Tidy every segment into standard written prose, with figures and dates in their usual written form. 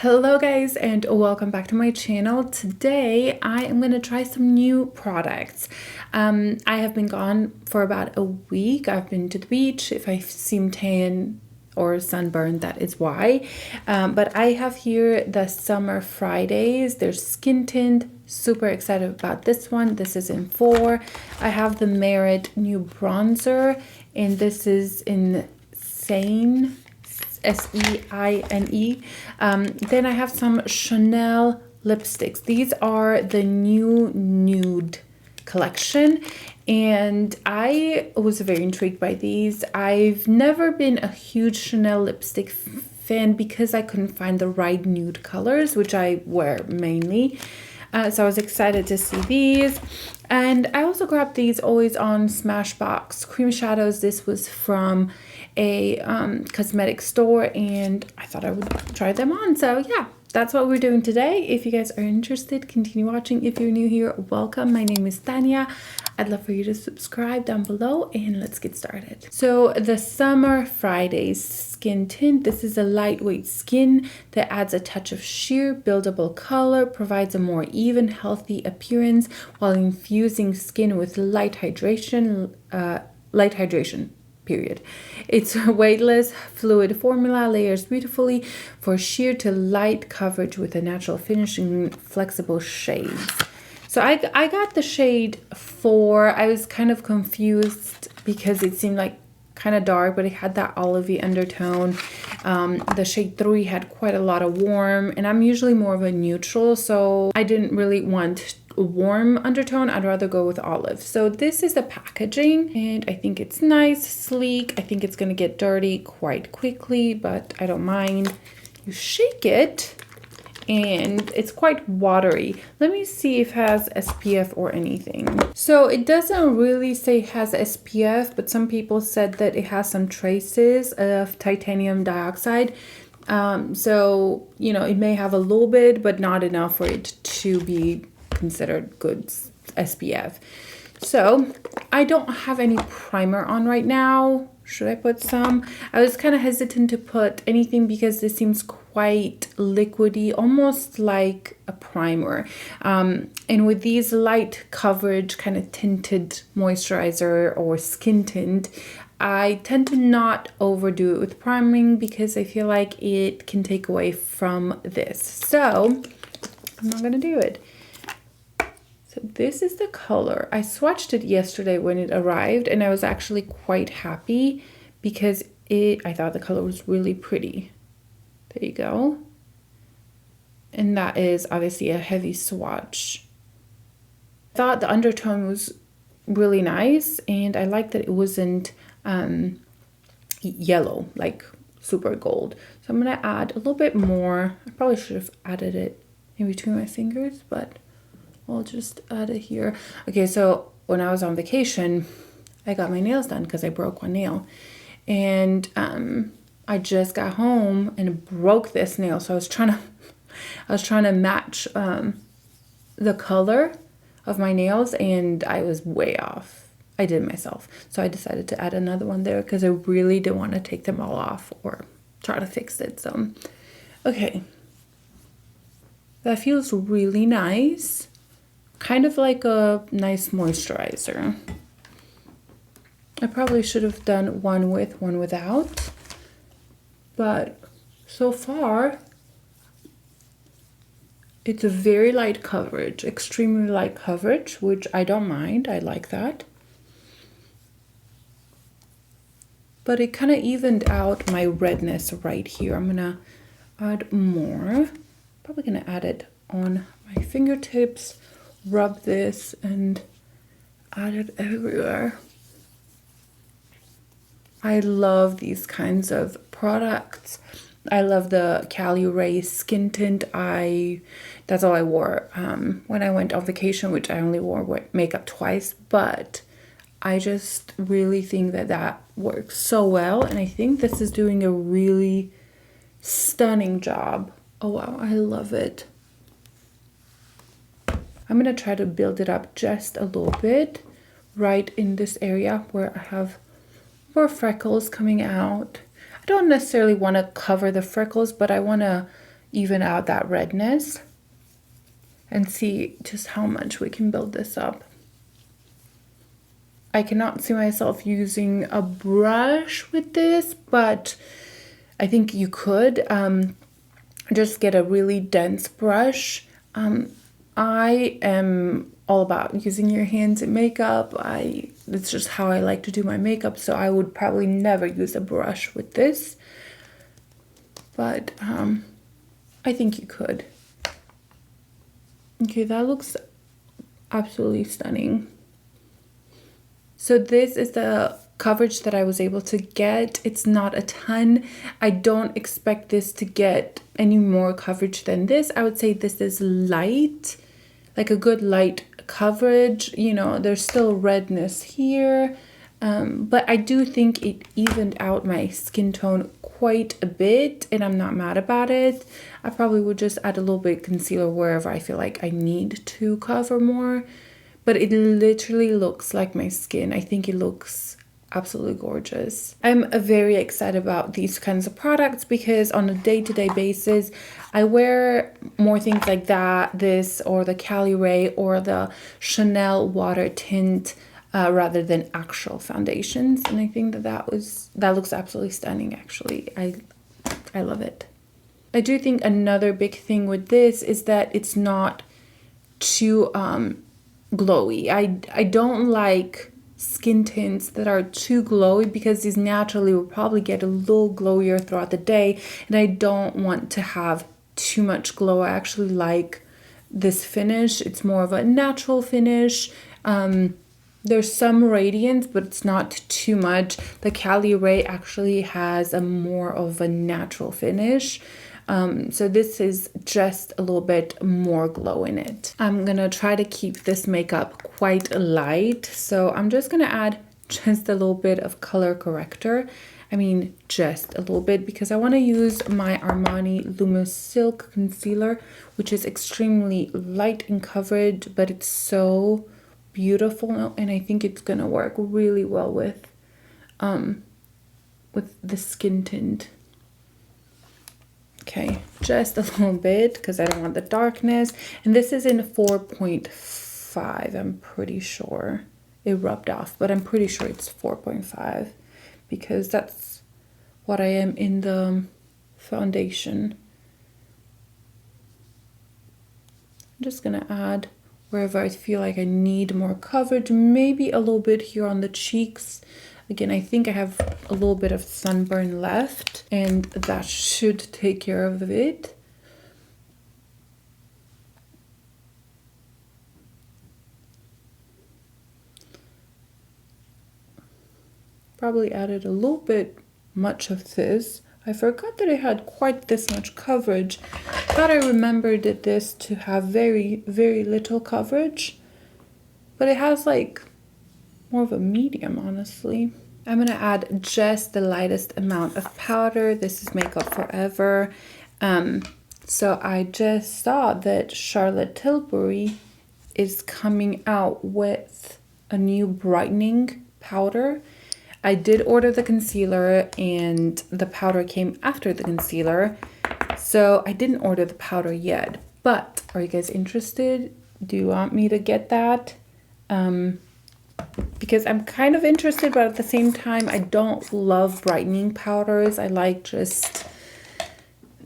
Hello guys and welcome back to my channel. Today I am going to try some new products. I have been gone for about a week. I've been to the beach. If I seem tan or sunburned, that is why. But I have here the Summer Fridays. There's skin tint. Super excited about this one. This is in 4. I have the Merit new bronzer and this is in Seine. Seine. Then I have some Chanel lipsticks. These are the new Nude collection and I was very intrigued by these. I've never been a huge Chanel lipstick fan because I couldn't find the right nude colors, which I wear mainly. So I was excited to see these. And I also grabbed these Always On Smashbox cream shadows. This was from a cosmetic store and I thought I would try them on. So yeah, that's what we're doing today. If you guys are interested, continue watching. If you're new here, welcome. My name is Tanya. I'd love for you to subscribe down below and let's get started. So the Summer Fridays skin tint. This is a lightweight skin that adds a touch of sheer buildable color, provides a more even, healthy appearance while infusing skin with light hydration. Period. It's a weightless fluid formula, layers beautifully for sheer to light coverage with a natural finishing flexible shades. So I got the shade 4. I was kind of confused because it seemed like kind of dark, but it had that olivey undertone. The shade 3 had quite a lot of warm, and I'm usually more of a neutral, so I didn't really want a warm undertone. I'd rather go with olive. So this is the packaging, and I think it's nice, sleek. I think it's gonna get dirty quite quickly, but I don't mind. You shake it and it's quite watery. Let me see if it has SPF or anything. So it doesn't really say it has SPF, but some people said that it has some traces of titanium dioxide. So, you know, it may have a little bit, but not enough for it to be considered good SPF. So I don't have any primer on right now. Should I put some? I was kind of hesitant to put anything because this seems quite liquidy, almost like a primer. And with these light coverage kind of tinted moisturizer or skin tint, I tend to not overdo it with priming because I feel like it can take away from this. So I'm not gonna do it. So this is the color. I swatched it yesterday when it arrived and I was actually quite happy because I thought the color was really pretty. There you go. And that is obviously a heavy swatch. I thought the undertone was really nice and I liked that it wasn't yellow, like super gold. So I'm gonna add a little bit more. I probably should have added it in between my fingers, but I'll just add it here. Okay, so when I was on vacation, I got my nails done because I broke one nail. And I just got home and broke this nail. So I was trying to match the color of my nails and I was way off. I did it myself. So I decided to add another one there because I really didn't want to take them all off or try to fix it. So, okay. That feels really nice. Kind of like a nice moisturizer. I probably should have done one with, one without. But so far, it's a very light coverage, extremely light coverage, which I don't mind. I like that. But it kind of evened out my redness right here. I'm gonna add more. Probably gonna add it on my fingertips. Rub this and add it everywhere. I love these kinds of products. I love the Allure skin tint. That's all I wore when I went on vacation, which I only wore makeup twice, but I just really think that that works so well, and I think this is doing a really stunning job. Oh wow, I love it. I'm gonna try to build it up just a little bit right in this area where I have more freckles coming out. I don't necessarily want to cover the freckles, but I want to even out that redness and see just how much we can build this up. I cannot see myself using a brush with this, but I think you could just get a really dense brush. I am all about using your hands in makeup. It's just how I like to do my makeup, so I would probably never use a brush with this. But I think you could. Okay, that looks absolutely stunning. So this is the coverage that I was able to get. It's not a ton. I don't expect this to get any more coverage than this. I would say this is light, like a good light coverage. You know, there's still redness here, but I do think it evened out my skin tone quite a bit, and I'm not mad about it. I probably would just add a little bit of concealer wherever I feel like I need to cover more, but it literally looks like my skin. I think it looks absolutely gorgeous. I'm very excited about these kinds of products because on a day-to-day basis, I wear more things like this or the Allure or the Chanel water tint rather than actual foundations, and I think that looks absolutely stunning. Actually, I love it. I do think another big thing with this is that it's not too glowy. I don't like skin tints that are too glowy because these naturally will probably get a little glowier throughout the day, and I don't want to have too much glow. I actually like this finish. It's more of a natural finish. There's some radiance, but it's not too much. The Allure actually has a more of a natural finish. So this is just a little bit more glow in it. I'm gonna try to keep this makeup quite light. So I'm just gonna add just a little bit of color corrector. I mean, just a little bit, because I want to use my Armani Luminous Silk Concealer, which is extremely light in coverage, but it's so beautiful, and I think it's gonna work really well with the skin tint. Okay, just a little bit because I don't want the darkness. And this is in 4.5. I'm pretty sure it rubbed off, but I'm pretty sure it's 4.5 because that's what I am in the foundation. I'm just gonna add wherever I feel like I need more coverage, maybe a little bit here on the cheeks. Again, I think I have a little bit of sunburn left, and that should take care of it. Probably added a little bit much of this. I forgot that I had quite this much coverage. Thought I remembered this to have very, very little coverage, but it has like more of a medium, honestly. I'm gonna add just the lightest amount of powder. This is Makeup Forever. So I just saw that Charlotte Tilbury is coming out with a new brightening powder. I did order the concealer and the powder came after the concealer. So I didn't order the powder yet, but are you guys interested? Do you want me to get that? Because I'm kind of interested, but at the same time, I don't love brightening powders. I like just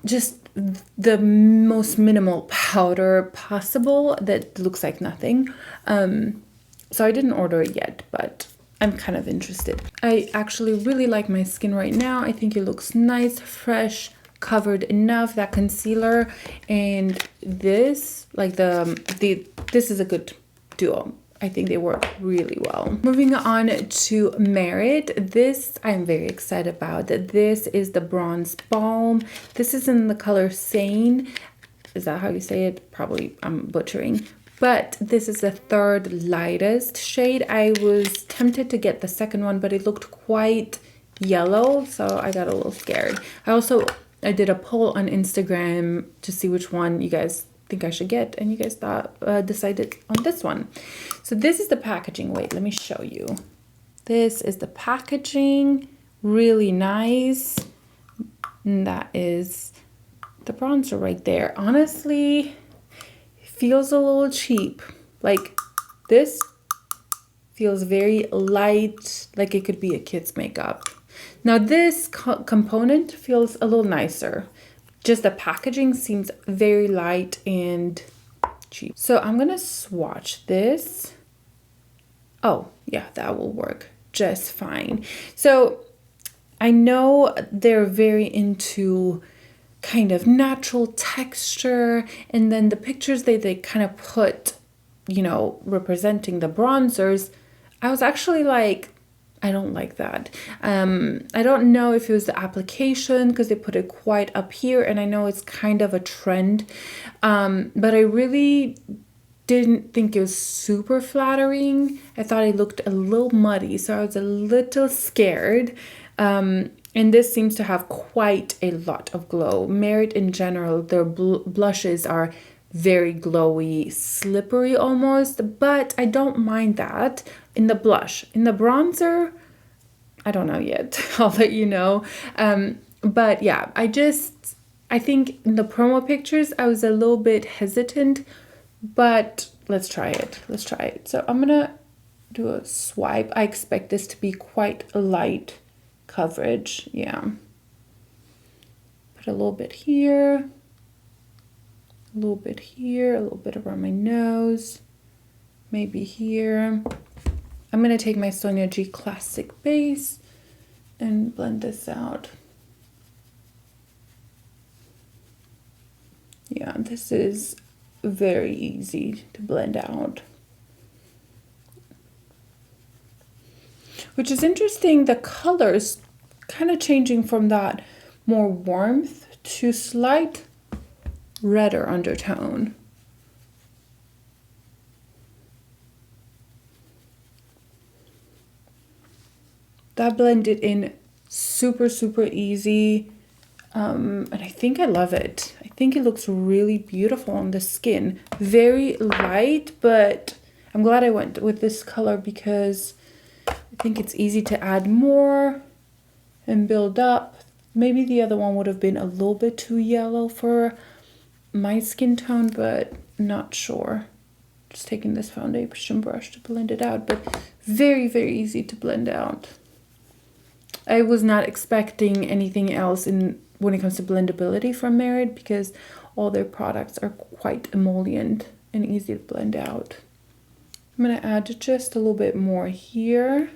the most minimal powder possible that looks like nothing. So I didn't order it yet, but I'm kind of interested. I actually really like my skin right now. I think it looks nice, fresh, covered enough. That concealer and this, like this is a good duo. I think they work really well. Moving on to Merit. This I'm very excited about. This is the Bronze Balm. This is in the color Seine. Is that how you say it? Probably I'm butchering. But this is the third lightest shade. I was tempted to get the second one, but it looked quite yellow, so I got a little scared. I did a poll on Instagram to see which one you guys think I should get, and you guys decided on this one. So this is the packaging. Wait, let me show you. This is the packaging. Really nice. And that is the bronzer right there. Honestly, it feels a little cheap. Like this feels very light, like it could be a kid's makeup. Now this component feels a little nicer. Just the packaging seems very light and cheap. So I'm gonna swatch this. Oh yeah, that will work just fine. So I know they're very into kind of natural texture, and then the pictures they kind of put, you know, representing the bronzers, I was actually like, I don't like that. I don't know if it was the application because they put it quite up here, and I know it's kind of a trend, but I really didn't think it was super flattering. I thought it looked a little muddy, so I was a little scared. And this seems to have quite a lot of glow. Merit in general, their blushes are very glowy, slippery almost, but I don't mind that in the blush. In the bronzer, I don't know yet. I'll let you know. But yeah, I think in the promo pictures, I was a little bit hesitant, but let's try it. Let's try it. So I'm gonna do a swipe. I expect this to be quite a light coverage. Yeah. Put a little bit here. A little bit here, a little bit around my nose, maybe here. I'm going to take my Sonia G Classic base and blend this out. Yeah, this is very easy to blend out. Which is interesting, the colors kind of changing from that more warmth to slight redder undertone. That blended in super easy, and I think I love it. I think it looks really beautiful on the skin. Very light, but I'm glad I went with this color because I think it's easy to add more and build up. Maybe the other one would have been a little bit too yellow for my skin tone, but not sure. Just taking this foundation brush to blend it out, but very easy to blend out. I was not expecting anything else when it comes to blendability from Merit because all their products are quite emollient and easy to blend out. I'm gonna add just a little bit more here.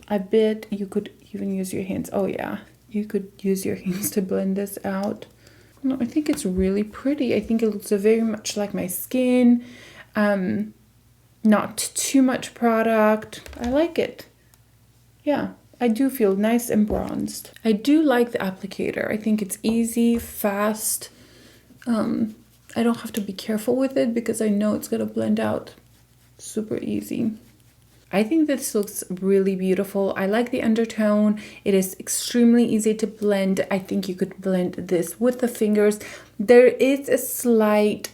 I bet you could even use your hands. Oh yeah, you could use your hands to blend this out. No, I think it's really pretty. I think it looks very much like my skin. Not too much product. I like it. Yeah, I do feel nice and bronzed. I do like the applicator. I think it's easy, fast. I don't have to be careful with it because I know it's gonna blend out super easy. I think this looks really beautiful. I like the undertone. It is extremely easy to blend. I think you could blend this with the fingers. There is a slight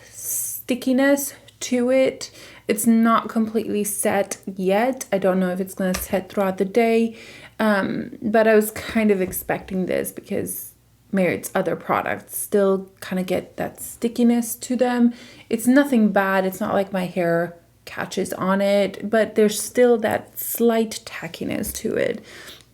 stickiness to it. It's not completely set yet. I don't know if it's gonna set throughout the day, but I was kind of expecting this because Merit's other products still kind of get that stickiness to them. It's nothing bad. It's not like my hair catches on it, but there's still that slight tackiness to it.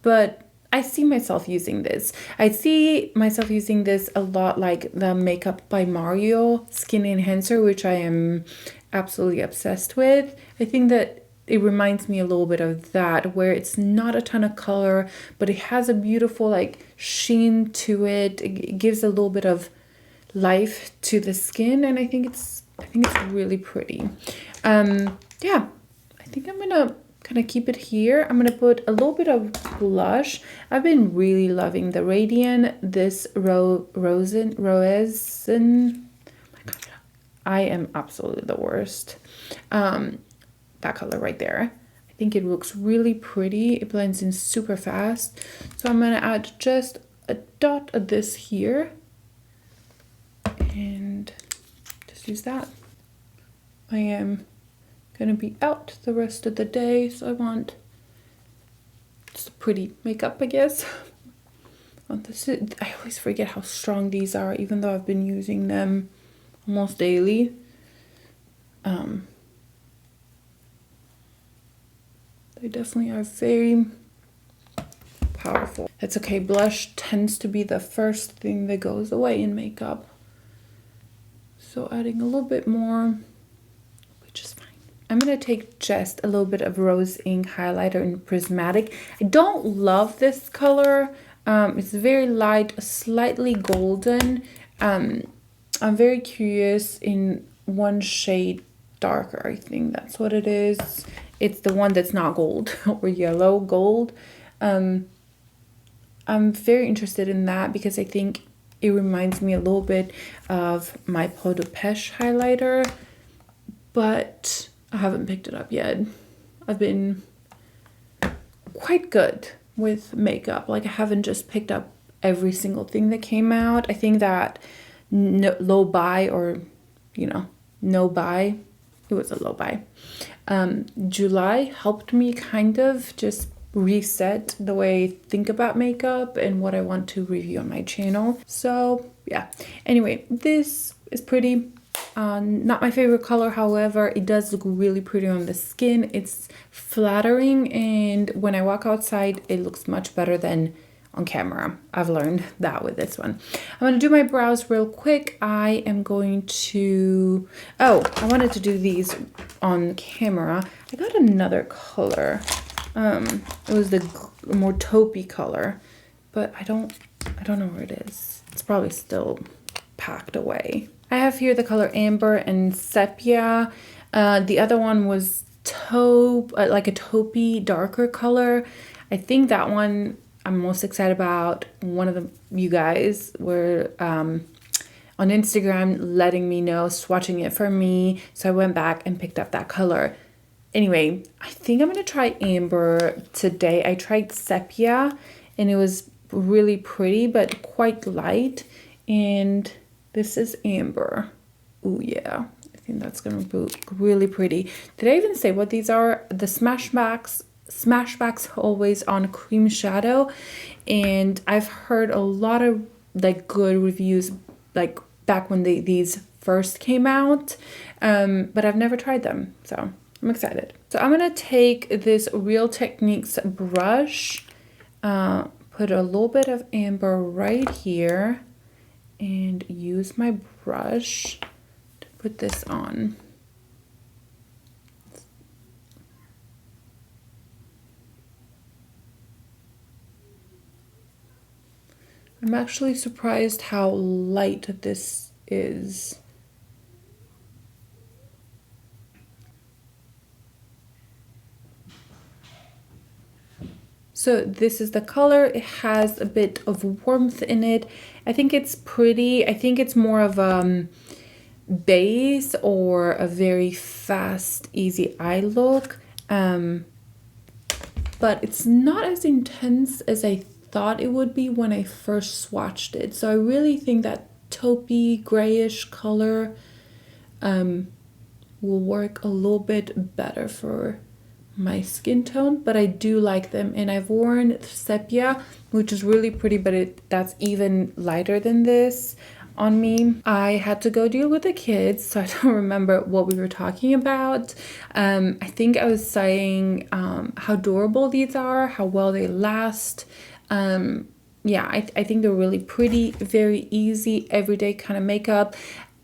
But I see myself using this. I see myself using this a lot like the Makeup by Mario Skin Enhancer, which I am absolutely obsessed with. I think that it reminds me a little bit of that, where it's not a ton of color, but it has a beautiful like sheen to it. It gives a little bit of life to the skin, and I think it's really pretty. Yeah, I think I'm gonna kind of keep it here. I'm gonna put a little bit of blush. I've been really loving the Radien, this Roesen. Oh my god, I am absolutely the worst. That color right there. I think it looks really pretty. It blends in super fast. So I'm gonna add just a dot of this here and just use that. I am gonna be out the rest of the day, so I want just a pretty makeup, I guess. Oh, I always forget how strong these are, even though I've been using them almost daily. They definitely are very powerful. That's okay. Blush tends to be the first thing that goes away in makeup. So adding a little bit more, which is fine. I'm going to take just a little bit of Rose Ink highlighter in Prismatic. I don't love this color. It's very light, slightly golden. I'm very curious in one shade darker. I think that's what it is. It's the one that's not gold or yellow gold. I'm very interested in that because I think it reminds me a little bit of my Peau de Pêche highlighter, but I haven't picked it up yet. I've been quite good with makeup. Like, I haven't just picked up every single thing that came out. I think that low buy, or, you know, no buy, it was a low buy. July helped me kind of just reset the way I think about makeup and what I want to review on my channel. So yeah, anyway, this is pretty. Not my favorite color, however, it does look really pretty on the skin. It's flattering, and when I walk outside, it looks much better than on camera. I've learned that with this one. I'm going to do my brows real quick. I am going to... Oh, I wanted to do these on camera. I got another color. It was the more taupey color, but I don't know where it is. It's probably still packed away. I have here the color Amber and Sepia. The other one was taupe, like a taupey darker color. I think that one I'm most excited about. One of you guys were on Instagram letting me know, swatching it for me. So I went back and picked up that color. Anyway, I think I'm going to try Amber today. I tried Sepia and it was really pretty, but quite light. And this is Amber. Oh yeah, I think that's going to be really pretty. Did I even say what these are? The Smashbox Always On Cream Shadow, and I've heard a lot of like good reviews like back when these first came out, but I've never tried them, so I'm excited. So I'm gonna take this Real Techniques brush, put a little bit of Amber right here, and use my brush to put this on. I'm actually surprised how light this is. So this is the color. It has a bit of warmth in it. I think it's pretty. I think it's more of a base or a very fast, easy eye look. But it's not as intense as I thought it would be when I first swatched it. So I really think that taupey grayish color will work a little bit better for my skin tone, but I do like them. And I've worn Sepia, which is really pretty, but that's even lighter than this on me. I had to go deal with the kids, so I don't remember what we were talking about. I think I was saying how durable these are, how well they last. Yeah, I think they're really pretty, very easy, everyday kind of makeup.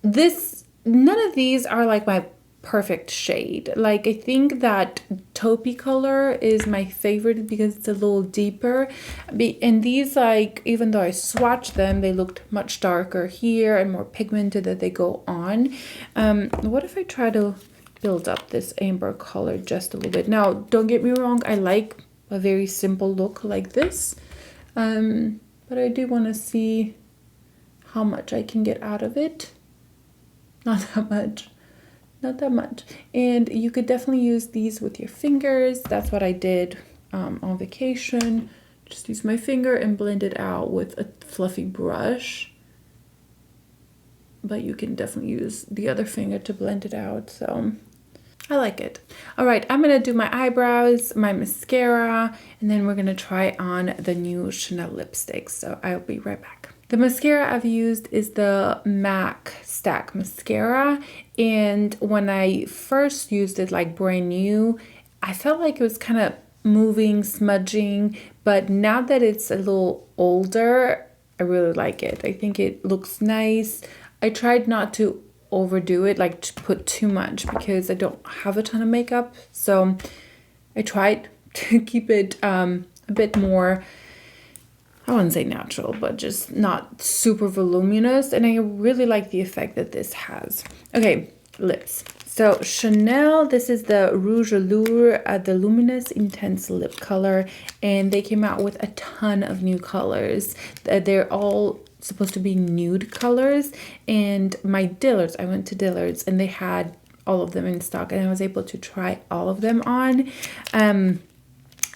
None of these are like my perfect shade. Like, I think that taupey color is my favorite because it's a little deeper. And these, like, even though I swatched them, they looked much darker here and more pigmented as they go on. What if I try to build up this amber color just a little bit? Now, don't get me wrong, I like a very simple look like this. But I do want to see how much I can get out of it. Not that much. Not that much. And you could definitely use these with your fingers. That's what I did on vacation. Just use my finger and blend it out with a fluffy brush. But you can definitely use the other finger to blend it out. So I like it. All right, I'm gonna do my eyebrows, my mascara, and then we're gonna try on the new Chanel lipstick. So I'll be right back. The mascara I've used is the MAC Stack Mascara. And when I first used it like brand new, I felt like it was kind of moving, smudging. But now that it's a little older, I really like it. I think it looks nice. I tried not to overdo it, like to put too much, because I don't have a ton of makeup. So I tried to keep it a bit more, I wouldn't say natural, but just not super voluminous. And I really like the effect that this has. Okay, lips. So Chanel, this is the Rouge Allure, the Luminous Intense Lip Color. And they came out with a ton of new colors. They're all supposed to be nude colors. And my Dillard's, I went to Dillard's and they had all of them in stock. And I was able to try all of them on. And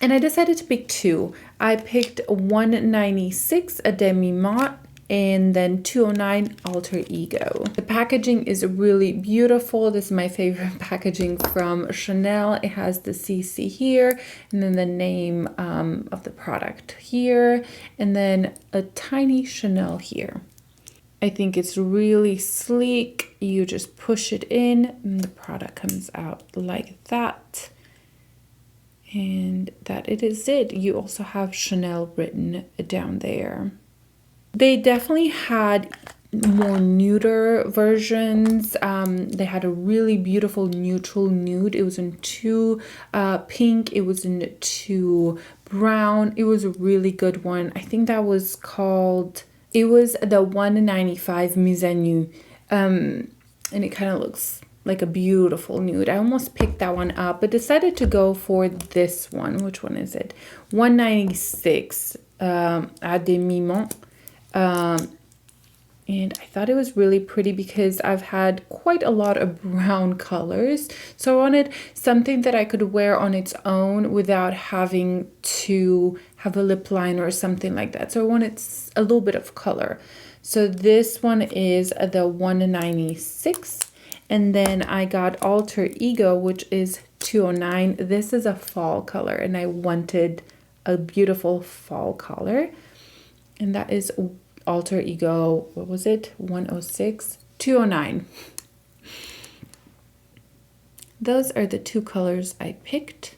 I decided to pick two. I picked 196, a Demi Matte, and then 209 Alter Ego. The packaging is really beautiful. This is my favorite packaging from Chanel. It has the CC here, and then the name of the product here, and then a tiny Chanel here. I think it's really sleek. You just push it in, and the product comes out like that. And that it is it. You also have Chanel written down there. They definitely had more nuder versions. They had a really beautiful neutral nude. It was in two pink. It was in two brown. It was a really good one. I think that was called, it was the 195 Mise à Nu. And it kind of looks like a beautiful nude. I almost picked that one up, but decided to go for this one. Which one is it? 196 à demi-mont. And I thought it was really pretty because I've had quite a lot of brown colors. So I wanted something that I could wear on its own without having to have a lip liner or something like that. So I wanted a little bit of color. So this one is the 196. And then I got Alter Ego, which is 209. This is a fall color and I wanted a beautiful fall color. And that is Alter Ego, what was it? 106, 209. Those are the two colors I picked.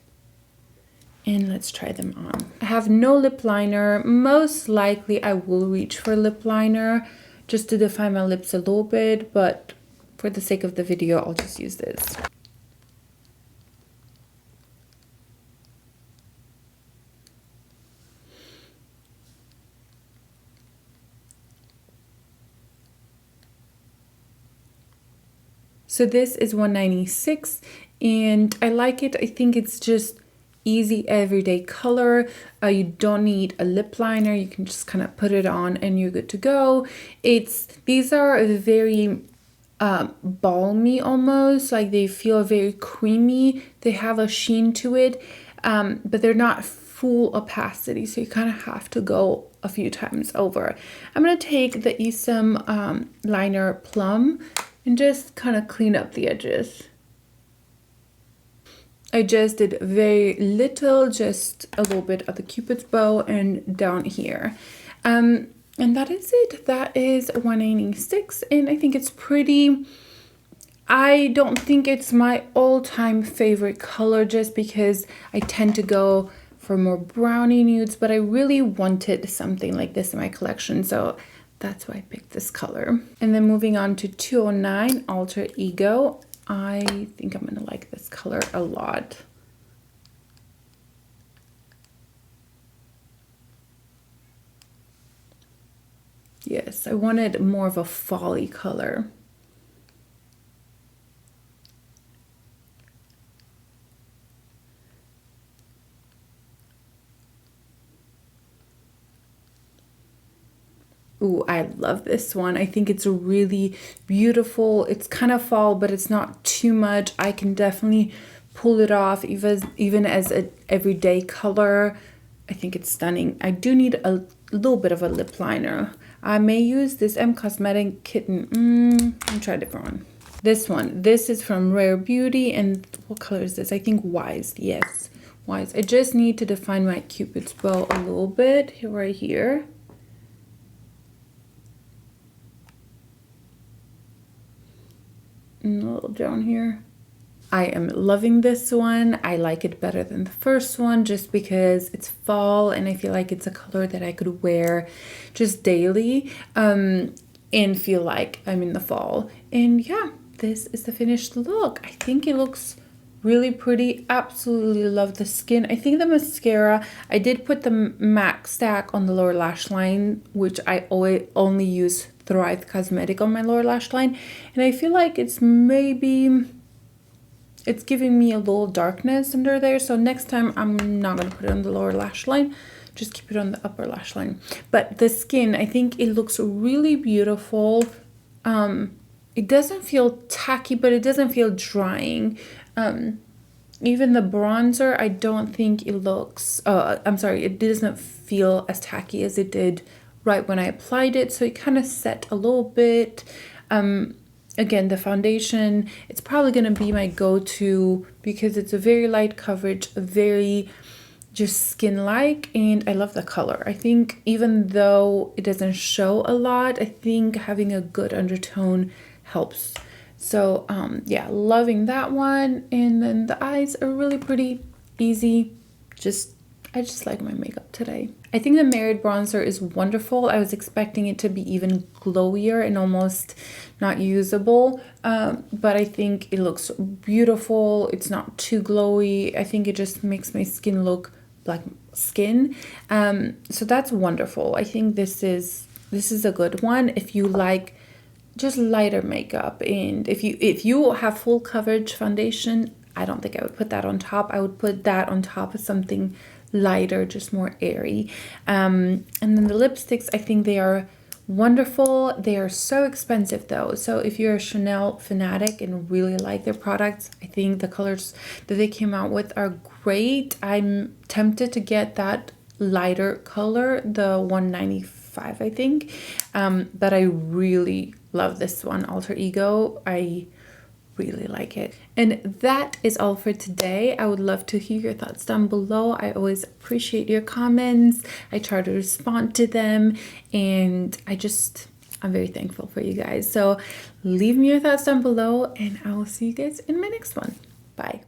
And let's try them on. I have no lip liner. Most likely I will reach for lip liner just to define my lips a little bit. But for the sake of the video, I'll just use this. So this is 196 and I like it. I think it's just easy everyday color. You don't need a lip liner. You can just kind of put it on and you're good to go. These are very balmy almost, like they feel very creamy. They have a sheen to it, but they're not full opacity, so you kind of have to go a few times over. I'm going to take the Esom liner Plum and just kind of clean up the edges. I just did very little, just a little bit of the Cupid's bow and down here. And that is it. That is 196 and I think it's pretty. I don't think it's my all-time favorite color just because I tend to go for more brownie nudes, but I really wanted something like this in my collection, so that's why I picked this color. And then moving on to 209 Alter Ego. I think I'm gonna like this color a lot. Yes, I wanted more of a fall-y color. Ooh, I love this one. I think it's really beautiful. It's kind of fall, but it's not too much. I can definitely pull it off even as an everyday color. I think it's stunning. I do need a little bit of a lip liner. I may use this M Cosmetic Kitten. Let me try a different one. This one, this is from Rare Beauty, and what color is this? I think Wise. Yes, Wise. I just need to define my Cupid's bow a little bit here, right here. And a little down here. I am loving this one. I like it better than the first one just because it's fall and I feel like it's a color that I could wear just daily and feel like I'm in the fall. And yeah, this is the finished look. I think it looks really pretty. Absolutely love the skin. I think the mascara, I did put the MAC stack on the lower lash line, which I always only use Thrive Cosmetic on my lower lash line. And I feel like it's giving me a little darkness under there. So next time I'm not going to put it on the lower lash line. Just keep it on the upper lash line. But the skin, I think it looks really beautiful. It doesn't feel tacky, but it doesn't feel drying. Even the bronzer, I don't think it looks, it doesn't feel as tacky as it did right when I applied it. So it kind of set a little bit. Again, the foundation, it's probably going to be my go-to because it's a very light coverage, very just skin-like, and I love the color. I think even though it doesn't show a lot, I think having a good undertone helps. So yeah, loving that one. And then the eyes are really pretty, easy. I just like my makeup today. I think the Merit bronzer is wonderful. I was expecting it to be even glowier and almost not usable, but I think it looks beautiful. It's not too glowy. I think it just makes my skin look like skin. So that's wonderful. I think this is a good one if you like just lighter makeup, and if you have full coverage foundation, I don't think I would put that on top. I would put that on top of something lighter, just more airy. And then the lipsticks, I think they are wonderful. They are so expensive though. So if you're a Chanel fanatic and really like their products, I think the colors that they came out with are great. I'm tempted to get that lighter color, the 195, I think. But I really love this one, Alter Ego. I really like it. And that is all for today. I would love to hear your thoughts down below. I always appreciate your comments. I try to respond to them, and I'm very thankful for you guys. So leave me your thoughts down below, and I will see you guys in my next one. Bye.